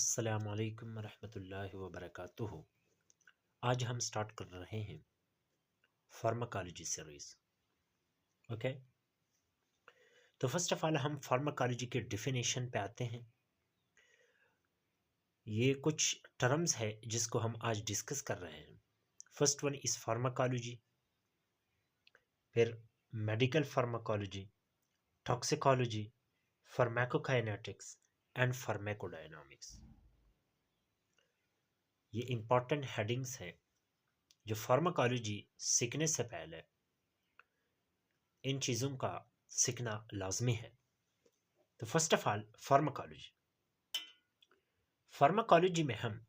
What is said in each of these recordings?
अस्सलामुअलैकुम रहमतुल्लाहि व बरकातुहू। आज हम स्टार्ट कर रहे हैं फार्माकोलॉजी सीरीज। ओके, तो फर्स्ट ऑफ ऑल हम फार्माकोलॉजी के डिफिनेशन पे आते हैं। ये कुछ टर्म्स है जिसको हम आज डिस्कस कर रहे हैं। फर्स्ट वन इज फार्माकोलॉजी, फिर medical pharmacology, toxicology, pharmacokinetics and pharmacodynamics. ये इंपॉर्टेंट हेडिंग्स हैं जो फार्माकोलॉजी सीखने से पहले इन चीज़ों का सीखना लाजमी है। तो फर्स्ट ऑफ ऑल फार्माकोलॉजी में हम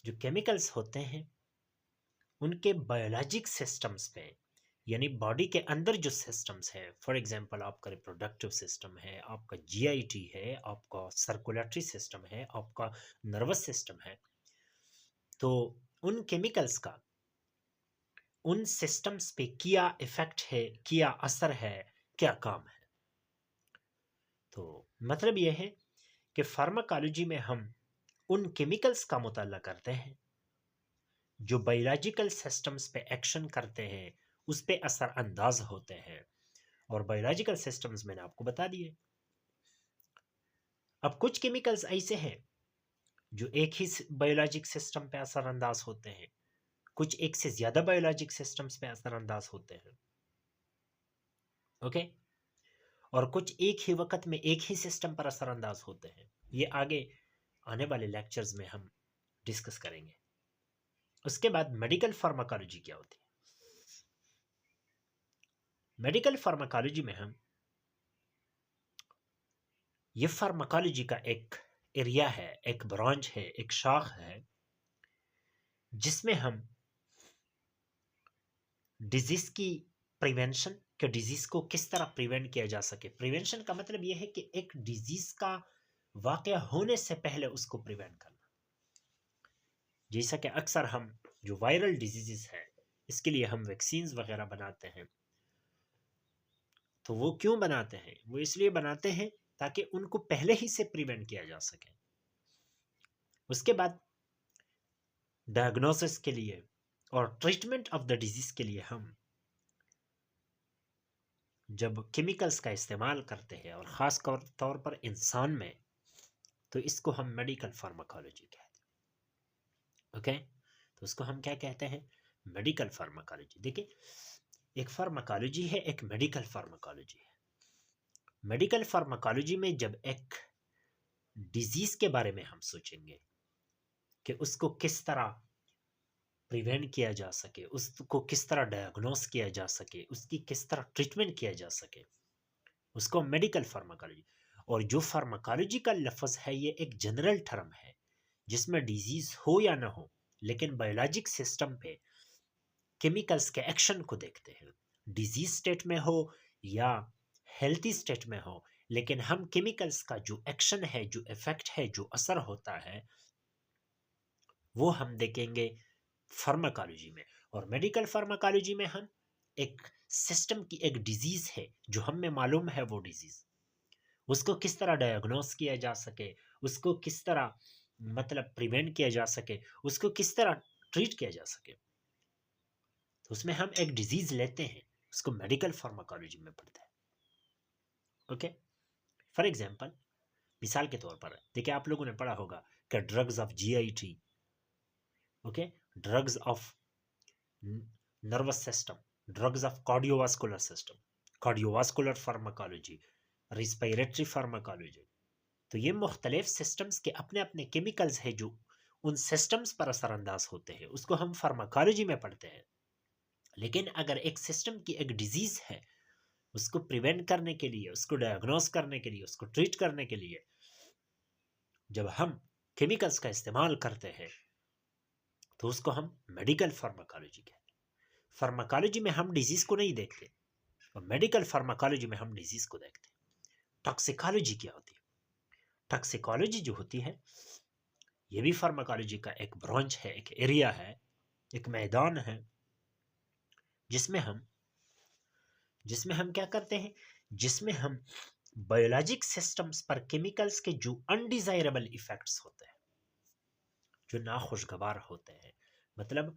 जो केमिकल्स होते हैं उनके बायोलॉजिक सिस्टम्स पे, यानी बॉडी के अंदर जो सिस्टम्स है, फॉर एग्जांपल आपका रिप्रोडक्टिव सिस्टम है, आपका जीआईटी है, आपका सर्कुलेटरी सिस्टम है, आपका नर्वस सिस्टम है, तो उन केमिकल्स का उन सिस्टम्स पे क्या इफेक्ट है, क्या असर है, क्या काम है। तो मतलब यह है कि फार्माकोलॉजी में हम उन केमिकल्स का मुताला करते हैं जो बायोलॉजिकल सिस्टम्स पे एक्शन करते हैं, उस पे असर अंदाज होते हैं। और बायोलॉजिकल सिस्टम्स मैंने आपको बता दिए। अब कुछ केमिकल्स ऐसे हैं जो एक ही बायोलॉजिक सिस्टम पे असर अंदाज होते हैं, कुछ एक से ज्यादा बायोलॉजिक सिस्टम्स पे असर अंदाज होते हैं। ओके, और कुछ एक ही वक्त में एक ही सिस्टम पर असर अंदाज होते हैं। ये आगे आने वाले लेक्चर्स में हम डिस्कस करेंगे। उसके बाद मेडिकल फार्माकोलॉजी क्या होती है। मेडिकल फार्माकोलॉजी में हम ये फार्माकोलॉजी का एक एरिया है, एक ब्रांच है, एक शाख है, जिसमें हम डिजीज की प्रिवेंशन के डिजीज को किस तरह प्रिवेंट किया जा सके। प्रिवेंशन का मतलब यह है कि एक डिजीज का वाकया होने से पहले उसको प्रिवेंट करना। जैसा कि अक्सर हम जो वायरल डिजीजेस है इसके लिए हम वैक्सीन्स वगैरह बनाते हैं, तो वो क्यों बनाते हैं? वो इसलिए बनाते हैं ताकि उनको पहले ही से प्रिवेंट किया जा सके। उसके बाद डायग्नोसिस के लिए और ट्रीटमेंट ऑफ द डिजीज के लिए हम जब केमिकल्स का इस्तेमाल करते हैं, और ख़ास तौर पर इंसान में, तो इसको हम मेडिकल फार्माकोलॉजी कहते हैं। ओके, तो उसको हम क्या कहते हैं? Medical pharmacology. देखिए, एक फार्माकोलॉजी है, एक मेडिकल फार्माकोलॉजी है। मेडिकल फार्माकोलॉजी में जब एक डिजीज के बारे में हम सोचेंगे कि उसको किस तरह प्रिवेंट किया जा सके, उसको किस तरह डायग्नोस किया जा सके, उसकी किस तरह ट्रीटमेंट किया जा सके, उसको मेडिकल फार्माकोलॉजी। और जो फार्माकोलॉजी का लफ्ज़ है ये एक जनरल टर्म है जिसमें डिजीज हो या ना हो, लेकिन बायोलॉजिक सिस्टम पे केमिकल्स के एक्शन को देखते हैं। डिजीज स्टेट में हो या हेल्थी स्टेट में हो, लेकिन हम केमिकल्स का जो एक्शन है, जो इफेक्ट है, जो असर होता है, वो हम देखेंगे फार्माकोलॉजी में। और मेडिकल फार्माकोलॉजी में हम एक सिस्टम की एक डिजीज है जो हमें मालूम है, वो डिजीज उसको किस तरह डायग्नोस किया जा सके, उसको किस तरह मतलब प्रिवेंट किया जा सके, उसको किस तरह ट्रीट किया जा सके। तो उसमें हम एक डिजीज लेते हैं, उसको मेडिकल फार्माकोलॉजी में पढ़ते हैं। ओके, फॉर एग्जांपल, मिसाल के तौर पर देखिए, आप लोगों ने पढ़ा होगा कि drugs of GIT, okay, drugs of nervous system, drugs of cardiovascular system, cardiovascular pharmacology, respiratory pharmacology. तो ये मुख्तलिफ सिस्टम्स के अपने अपने केमिकल्स हैं जो उन सिस्टम्स पर असरअंदाज होते हैं, उसको हम फार्माकोलॉजी में पढ़ते हैं। लेकिन अगर एक सिस्टम की एक डिजीज है, उसको प्रिवेंट करने के लिए, उसको डायग्नोस करने के लिए, उसको ट्रीट करने के लिए जब हम केमिकल्स का इस्तेमाल करते हैं, तो उसको हम मेडिकल फार्माकोलॉजी कहते हैं। फार्माकोलॉजी में हम डिजीज को नहीं देखते, और मेडिकल फार्माकोलॉजी में हम डिजीज को देखते हैं। टॉक्सिकोलॉजी क्या होती है? टॉक्सिकोलॉजी जो होती है ये भी फार्माकोलॉजी का एक ब्रांच है, एक एरिया है, एक मैदान है, जिसमें हम क्या करते हैं, जिसमें हम बायोलॉजिक सिस्टम्स पर केमिकल्स के जो अनडिजायरेबल इफेक्ट्स होते हैं, जो नाखुशगवार होते हैं, मतलब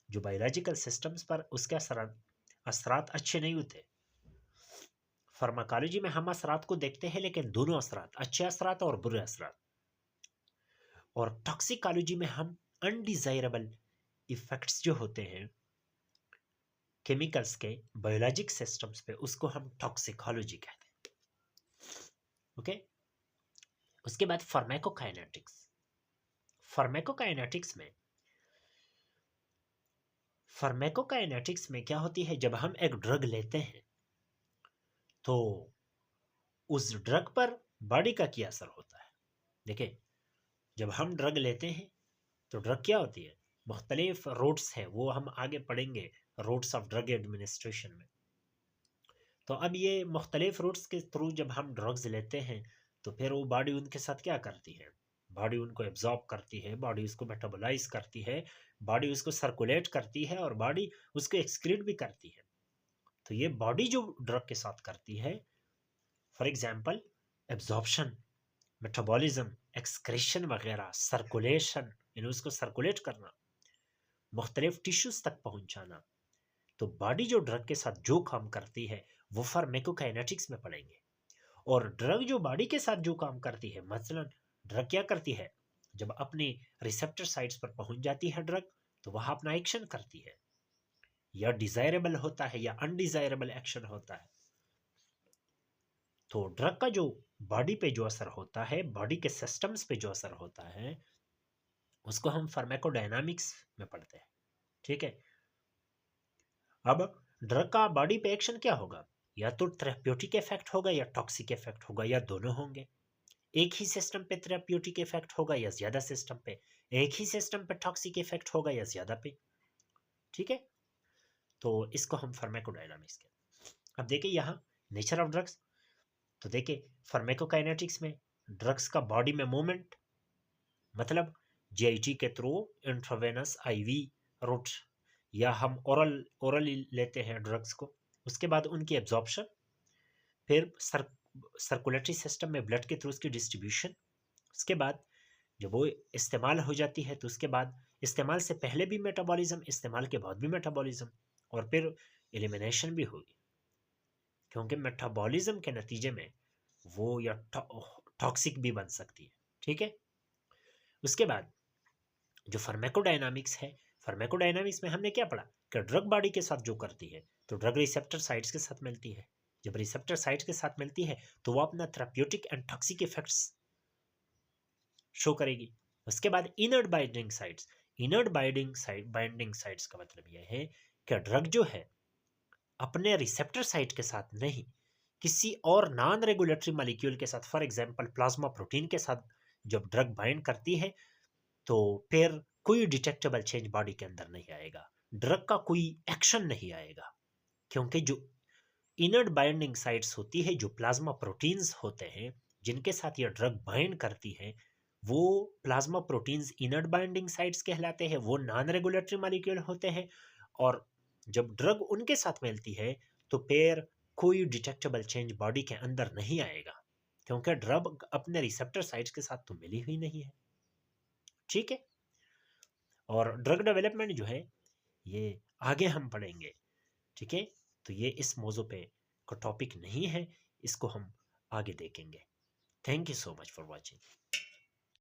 जो बायोलॉजिकल सिस्टम्स पर उसके असरात अच्छे नहीं होते। फार्माकोलॉजी में हम असरात को देखते हैं, लेकिन दोनों असरात, अच्छे असरात और बुरे असरात। और टॉक्सिकोलॉजी में हम अनडिजायरेबल इफेक्ट्स जो होते हैं केमिकल्स के बायोलॉजिक सिस्टम्स पे, उसको हम टॉक्सिकोलॉजी कहते हैं। ओके, उसके बाद फार्माकोकाइनेटिक्स। फार्माकोकाइनेटिक्स में क्या होती है, जब हम एक ड्रग लेते हैं तो उस ड्रग पर बॉडी का क्या असर होता है। देखिए, जब हम ड्रग लेते हैं तो ड्रग क्या होती है, मुख्तलिफ रूट्स है, वो हम आगे पढ़ेंगे रूट्स ऑफ ड्रग एडमिनिस्ट्रेशन में। तो अब ये मुख्तलिफ रूट्स के थ्रू जब हम ड्रग्स लेते हैं तो फिर वो बॉडी उनके साथ क्या करती है, बॉडी उनको एब्जॉर्ब करती है, बॉडी उसको मेटाबोलाइज करती है, बॉडी उसको सर्कुलेट करती है और बॉडी उसको एक्सक्रीट भी करती है। तो ये बॉडी जो ड्रग के साथ करती है, for example absorption, metabolism, excretion वगैरह, सर्कुलेशन, यानी उसको सर्कुलेट करना, मुख्तलिफ टिश्यूज तक पहुंचाना, तो बॉडी जो ड्रग के साथ जो काम करती है वो फार्माकोकाइनेटिक्स में पढ़ेंगे। और ड्रग जो बॉडी के साथ जो काम करती है, मसलन ड्रग क्या करती है, जब अपनी रिसेप्टर साइट्स पर पहुंच जाती है ड्रग, तो वह अपना एक्शन करती है, या डिजायरेबल होता है या अनडिजायरेबल एक्शन होता है। तो ड्रग का जो बॉडी पे जो असर होता है, बॉडी के सिस्टम्स पे जो असर होता है, उसको हम फार्माकोडायनामिक्स में पढ़ते हैं। ठीक है, अब ड्रग का बॉडी पे एक्शन क्या होगा, या तो थेरेप्यूटिक इफेक्ट होगा या टॉक्सिक इफेक्ट होगा, या दोनों होंगे। एक ही सिस्टम पे थेरेप्यूटिक इफेक्ट होगा या ज्यादा सिस्टम पे, एक ही सिस्टम पे टॉक्सिक इफेक्ट होगा या ज्यादा पे। ठीक है, तो इसको हम फार्माकोडायनामिक्स के। अब देखिए यहाँ नेचर ऑफ ड्रग्स, तो देखिए फार्माकोकाइनेटिक्स में ड्रग्स का बॉडी में मूवमेंट, मतलब जीआईटी के थ्रू, इंट्रावेनस, आईवी रूट, या हम ओरली लेते हैं ड्रग्स को, उसके बाद उनकी एब्जॉर्प्शन, फिर सर्कुलेटरी सिस्टम में ब्लड के थ्रू उसकी डिस्ट्रीब्यूशन, उसके बाद जब वो इस्तेमाल हो जाती है तो उसके बाद इस्तेमाल से पहले भी मेटाबॉलिज्म, इस्तेमाल के बाद भी मेटाबॉलिज्म, और फिर एलिमिनेशन भी होगी, क्योंकि मेटाबॉलिज्म के नतीजे में वो या टॉक्सिक भी बन सकती है। ठीक है, उसके बाद जो फार्माकोडायनामिक्स है, फार्माकोडायनामिक्स में हमने क्या पढ़ा कि ड्रग बॉडी के साथ जो करती है, तो ड्रग रिसेप्टर साइट्स के साथ मिलती है, जब रिसेप्टर साइट्स के साथ मिलती है तो वो अपना therapeutic and toxic effects show करेगी। उसके बाद inert binding sites, inert binding sites का मतलब यह है कि ड्रग जो है अपने रिसेप्टर साइट के साथ नहीं, किसी और नॉन रेगुलेटरी मॉलिक्यूल के साथ, फॉर एग्जांपल प्लाज्मा प्रोटीन के साथ जब ड्रग बाइंड करती है तो फिर कोई डिटेक्टेबल चेंज बॉडी के अंदर नहीं आएगा, ड्रग का कोई एक्शन नहीं आएगा, क्योंकि जो इनर्ट बाइंडिंग साइट्स होती है, जो प्लाज्मा प्रोटीन्स होते हैं जिनके साथ यह ड्रग बाइंड करती है, वो plasma proteins inert binding sites कहलाते हैं, वो नॉन रेगुलेटरी मॉलिक्यूल होते हैं। और जब ड्रग उनके साथ मिलती है तो फिर कोई डिटेक्टेबल चेंज बॉडी के अंदर नहीं आएगा, क्योंकि ड्रग अपने रिसेप्टर साइट्स के साथ तो मिली हुई नहीं है। ठीक है, और ड्रग डेवलपमेंट जो है ये आगे हम पढ़ेंगे। ठीक है, तो ये इस मौजू पे का टॉपिक नहीं है, इसको हम आगे देखेंगे। Thank you so much for watching.